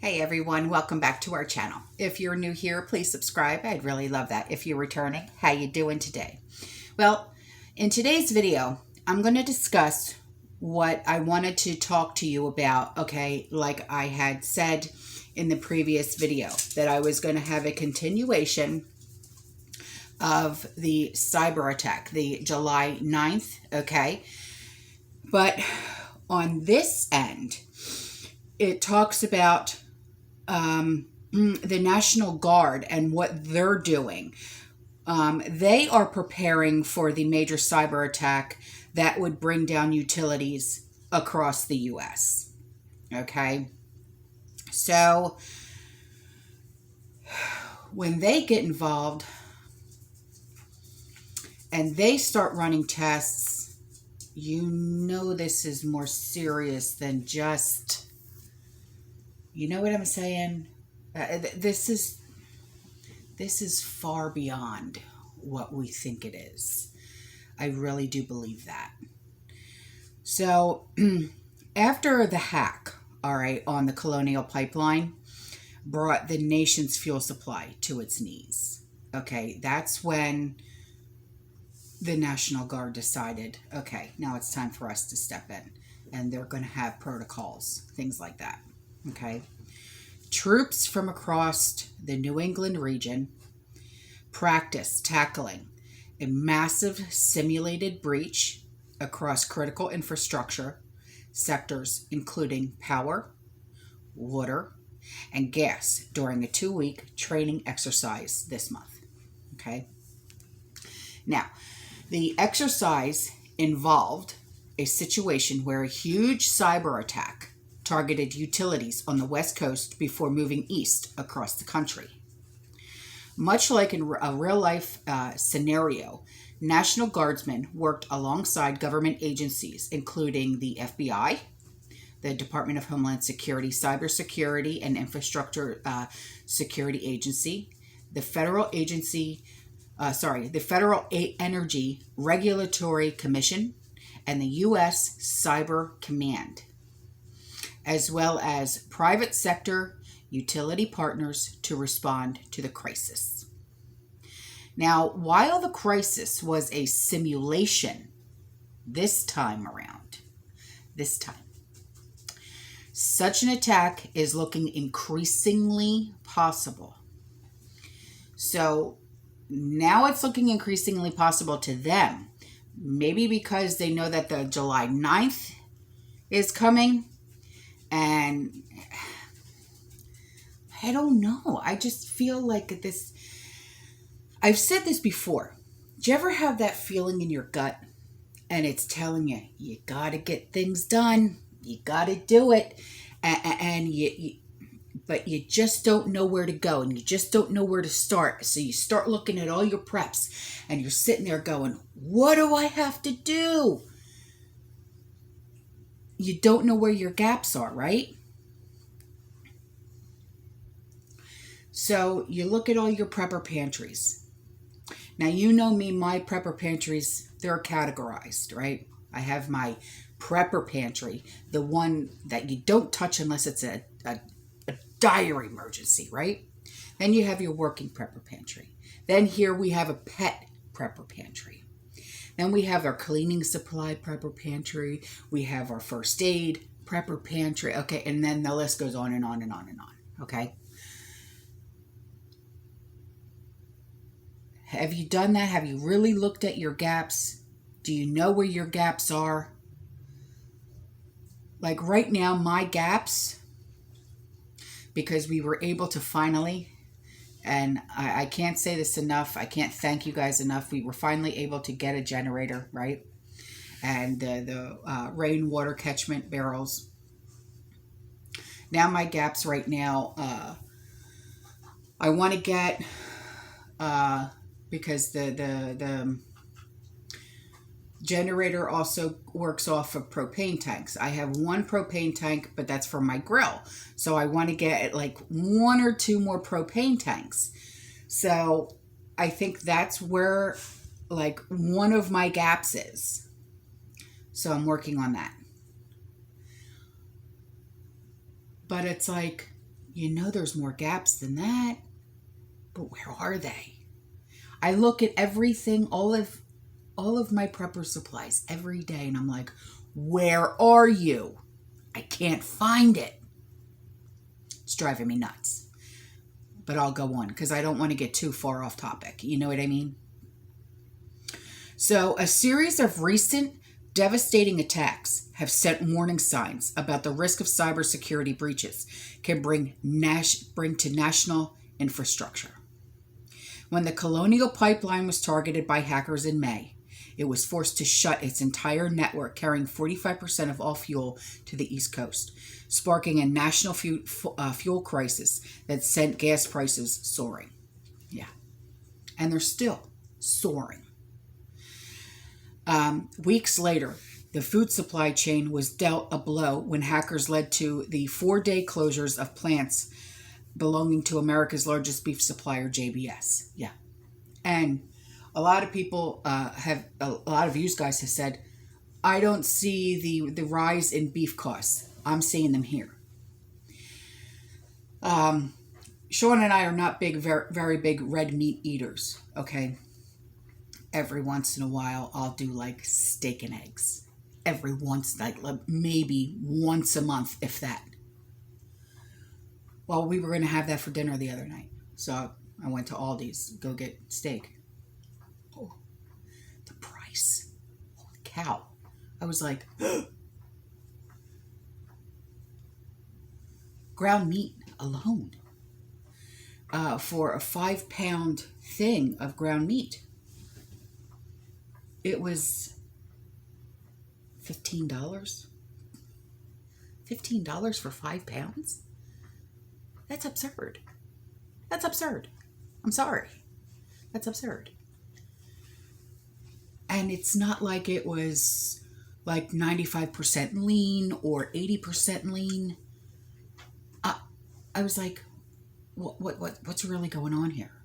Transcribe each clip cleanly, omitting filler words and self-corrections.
Hey everyone, welcome back to our channel. If you're new here, please subscribe. I'd really love that. If you're returning, how you doing today? Well, in today's video, I'm going to discuss what I wanted to talk to you about, okay? Like I had said in the previous video, that I was going to have a continuation of the cyber attack, the July 9th, okay? But on this end, it talks about the National Guard and what they're doing. They are preparing for the major cyber attack that would bring down utilities across the U.S. Okay? So, when they get involved and they start running tests, you know this is more serious than just... You know what I'm saying? This is far beyond what we think it is. I really do believe that. So, after the hack, all right, on the Colonial Pipeline brought the nation's fuel supply to its knees. Okay, that's when the National Guard decided, okay, now it's time for us to step in. And they're going to have protocols, things like that. Okay. Troops from across the New England region practice tackling a massive simulated breach across critical infrastructure sectors, including power, water, and gas during a 2-week training exercise this month. Okay. Now, the exercise involved a situation where a huge cyber attack targeted utilities on the West Coast before moving east across the country. Much like in a real-life scenario, National Guardsmen worked alongside government agencies, including the FBI, the Department of Homeland Security, Cybersecurity and Infrastructure Security Agency, the Federal Energy Regulatory Commission, and the U.S. Cyber Command, as well as private sector utility partners to respond to the crisis. Now, while the crisis was a simulation this time around, such an attack is looking increasingly possible. So now it's looking increasingly possible to them, maybe because they know that the July 9th is coming. And I don't know. I just feel like this. I've said this before. Do you ever have that feeling in your gut and it's telling you, you got to get things done. You got to do it. But you just don't know where to go and you just don't know where to start. So you start looking at all your preps and you're sitting there going, what do I have to do? You don't know where your gaps are, right? So you look at all your prepper pantries. Now, you know me, my prepper pantries, they're categorized, right? I have my prepper pantry, the one that you don't touch unless it's a dire emergency, right? Then you have your working prepper pantry. Then here we have a pet prepper pantry. Then we have our cleaning supply prepper pantry. We have our first aid prepper pantry. Okay, and then the list goes on and on and on and on. Okay. Have you done that? Have you really looked at your gaps? Do you know where your gaps are? Like right now, my gaps, because we were able to finally... And I can't say this enough. I can't thank you guys enough. We were finally able to get a generator, right? And the rainwater catchment barrels. Now my gaps right now, I want to get, because the generator also works off of propane tanks. I have one propane tank, but that's for my grill. So I want to get like 1 or 2 more propane tanks. So I think that's where like one of my gaps is. So I'm working on that. But it's like, You know there's more gaps than that. But where are they? I look at everything, all of my prepper supplies every day, and I'm like, where are you? I can't find it. It's driving me nuts. But I'll go on because I don't want to get too far off topic. You know what I mean? So a series of recent devastating attacks have sent warning signs about the risk of cybersecurity breaches can bring to national infrastructure. When the Colonial Pipeline was targeted by hackers in May, it was forced to shut its entire network carrying 45% of all fuel to the East Coast, sparking a national fuel crisis that sent gas prices soaring. Yeah. And they're still soaring. Weeks later, the food supply chain was dealt a blow when hackers led to the 4-day closures of plants belonging to America's largest beef supplier, JBS. Yeah. And a lot of people a lot of you guys have said, I don't see the rise in beef costs. I'm seeing them here. Sean and I are not very big red meat eaters, okay? Every once in a while, I'll do like steak and eggs. Every once, like maybe once a month, if that. Well, we were going to have that for dinner the other night. So I went to Aldi's, go get steak. Oh, the price. Holy cow. I was like, ground meat alone for a 5-pound thing of ground meat. It was $15. $15 for 5 pounds? That's absurd. That's absurd. I'm sorry. That's absurd. And it's not like it was like 95% lean or 80% lean. I was like, what's really going on here?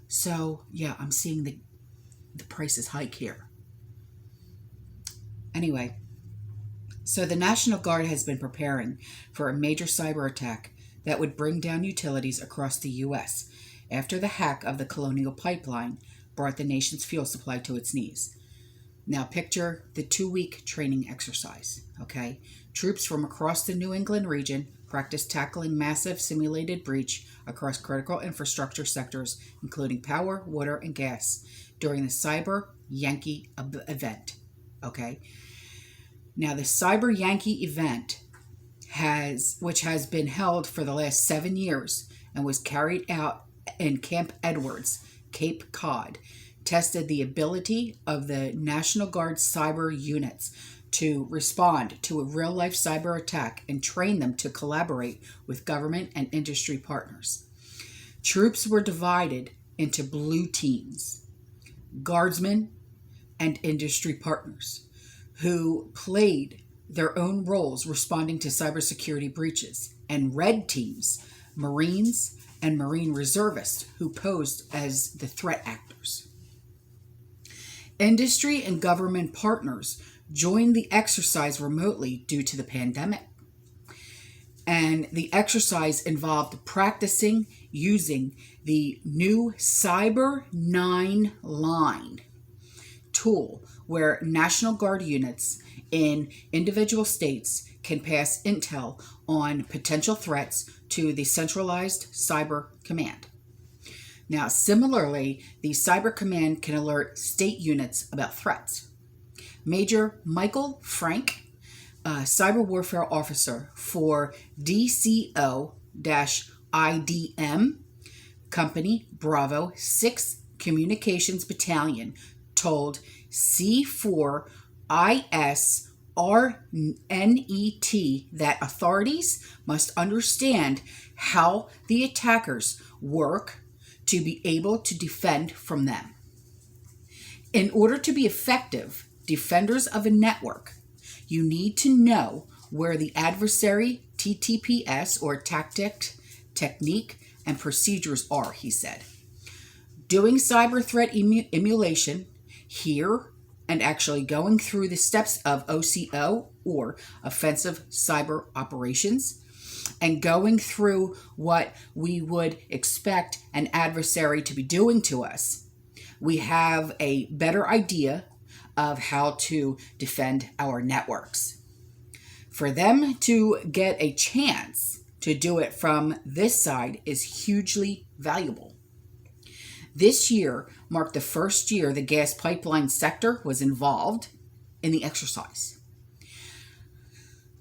So yeah, I'm seeing the prices hike here. Anyway, so the National Guard has been preparing for a major cyber attack that would bring down utilities across the U.S. after the hack of the Colonial Pipeline brought the nation's fuel supply to its knees. Now picture the 2-week training exercise, okay? Troops from across the New England region practiced tackling massive simulated breach across critical infrastructure sectors, including power, water, and gas, during the Cyber Yankee event, okay? Now the Cyber Yankee event which has been held for the last 7 years and was carried out in Camp Edwards, Cape Cod, tested the ability of the National Guard cyber units to respond to a real-life cyber attack and train them to collaborate with government and industry partners. Troops were divided into blue teams, guardsmen, and industry partners, who played their own roles responding to cybersecurity breaches, and red teams, Marines and Marine reservists, who posed as the threat actors. Industry and government partners joined the exercise remotely due to the pandemic. And the exercise involved practicing using the new Cyber 9 line tool, where National Guard units in individual states can pass intel on potential threats to the centralized cyber command. Now, similarly, the cyber command can alert state units about threats. Major Michael Frank, cyber warfare officer for DCO-IDM Company Bravo 6 Communications Battalion, told C4ISRNET that authorities must understand how the attackers work to be able to defend from them. In order to be effective defenders of a network, you need to know where the adversary TTPS or tactic, technique, and procedures are, he said. Doing cyber threat emulation here and actually going through the steps of OCO or offensive cyber operations and going through what we would expect an adversary to be doing to us, we have a better idea of how to defend our networks. For them to get a chance to do it from this side is hugely valuable. This year marked the first year the gas pipeline sector was involved in the exercise.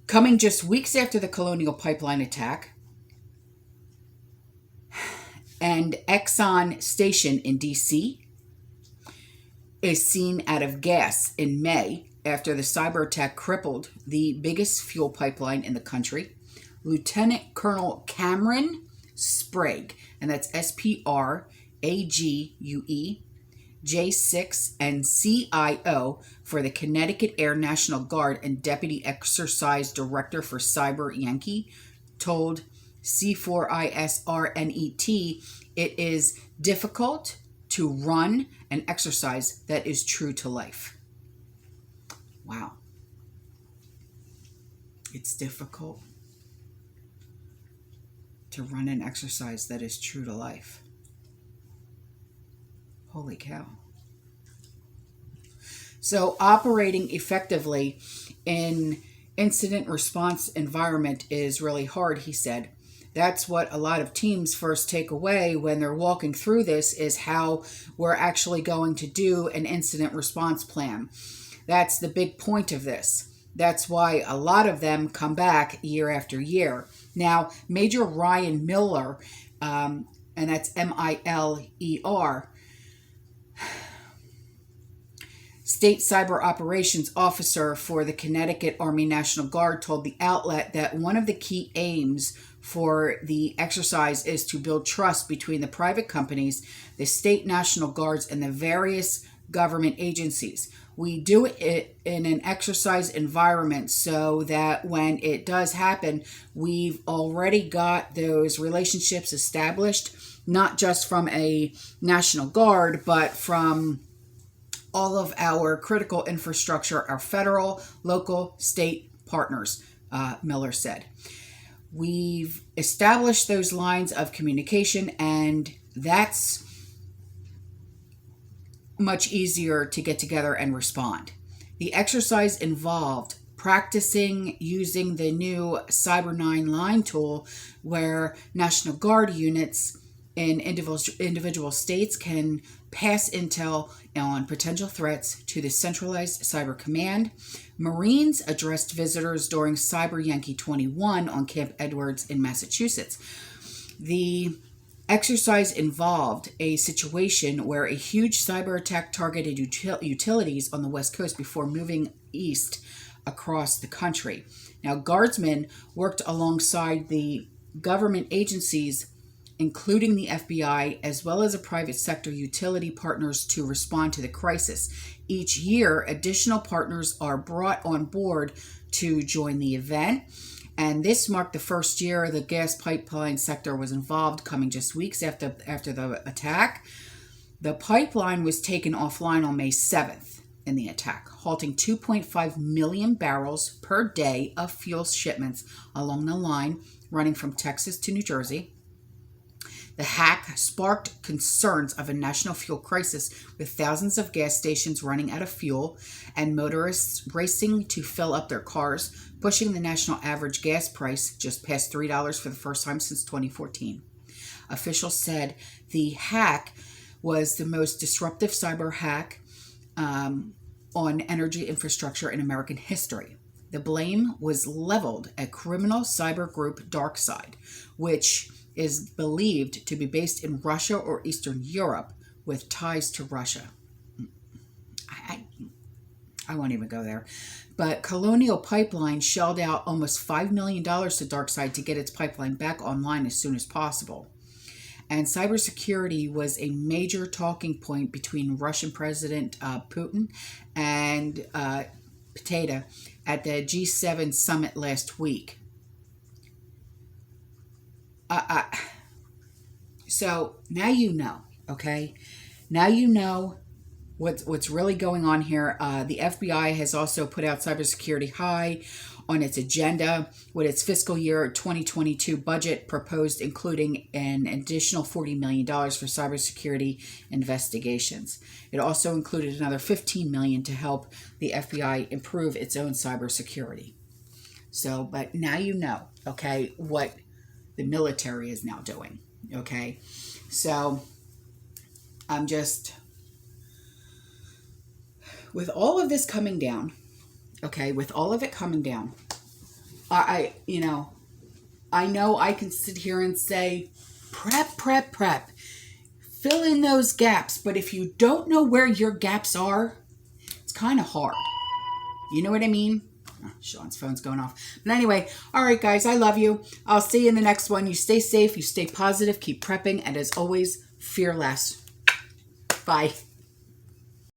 Coming just weeks after the Colonial Pipeline attack, and Exxon Station in D.C. is seen out of gas in May after the cyber attack crippled the biggest fuel pipeline in the country. Lieutenant Colonel Cameron Sprague, and that's Sprague, J6 and CIO for the Connecticut Air National Guard and Deputy Exercise Director for Cyber Yankee, told C4ISRNET it is difficult to run an exercise that is true to life. Wow. It's difficult to run an exercise that is true to life. Holy cow. So operating effectively in incident response environment is really hard, he said. That's what a lot of teams first take away when they're walking through this, is how we're actually going to do an incident response plan. That's the big point of this. That's why a lot of them come back year after year. Now, Major Ryan Miller, and that's Miler, State Cyber Operations Officer for the Connecticut Army National Guard, told the outlet that one of the key aims for the exercise is to build trust between the private companies, the state National Guards, and the various government agencies. We do it in an exercise environment so that when it does happen, we've already got those relationships established, not just from a National Guard, but from all of our critical infrastructure, our federal, local, state partners, Miller said. We've established those lines of communication, and that's much easier to get together and respond. The exercise involved practicing using the new Cyber 9 line tool, where National Guard units in individual states can pass intel on potential threats to the centralized cyber command. Marines addressed visitors during Cyber Yankee 21 on Camp Edwards in Massachusetts. The exercise involved a situation where a huge cyber attack targeted utilities on the West Coast before moving east across the country. Now, guardsmen worked alongside the government agencies, including the FBI, as well as a private sector utility partners, to respond to the crisis. Each year, additional partners are brought on board to join the event. And this marked the first year the gas pipeline sector was involved, coming just weeks after the attack. The pipeline was taken offline on May 7th in the attack, halting 2.5 million barrels per day of fuel shipments along the line running from Texas to New Jersey. The hack sparked concerns of a national fuel crisis, with thousands of gas stations running out of fuel and motorists racing to fill up their cars, pushing the national average gas price just past $3 for the first time since 2014. Officials said the hack was the most disruptive cyber hack on energy infrastructure in American history. The blame was leveled at criminal cyber group DarkSide, which is believed to be based in Russia or Eastern Europe with ties to Russia. I won't even go there. But Colonial Pipeline shelled out almost $5 million to DarkSide to get its pipeline back online as soon as possible. And cybersecurity was a major talking point between Russian President Putin and Potato at the G7 summit last week. So now you know, okay? Now you know what's really going on here. The FBI has also put out cybersecurity high on its agenda with its fiscal year 2022 budget proposed, including an additional $40 million for cybersecurity investigations. It also included another $15 million to help the FBI improve its own cybersecurity. So, but now you know, okay, what the military is now doing, okay? So, I'm just, with all of this coming down, okay, with all of it coming down, I know I can sit here and say, prep, prep, prep. Fill in those gaps. But if you don't know where your gaps are, it's kind of hard. You know what I mean? Oh, Sean's phone's going off. But anyway, all right, guys, I love you. I'll see you in the next one. You stay safe. You stay positive. Keep prepping. And as always, fear less. Bye.